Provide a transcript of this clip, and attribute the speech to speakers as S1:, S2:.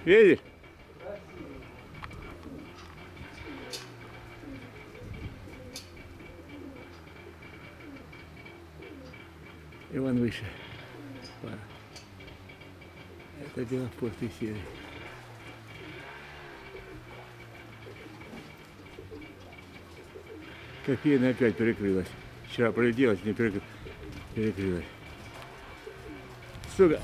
S1: Видишь? И вон выше. Это белопортый серый. Кофейная опять перекрылась. Вчера полетелась, не перекрылась. Сука.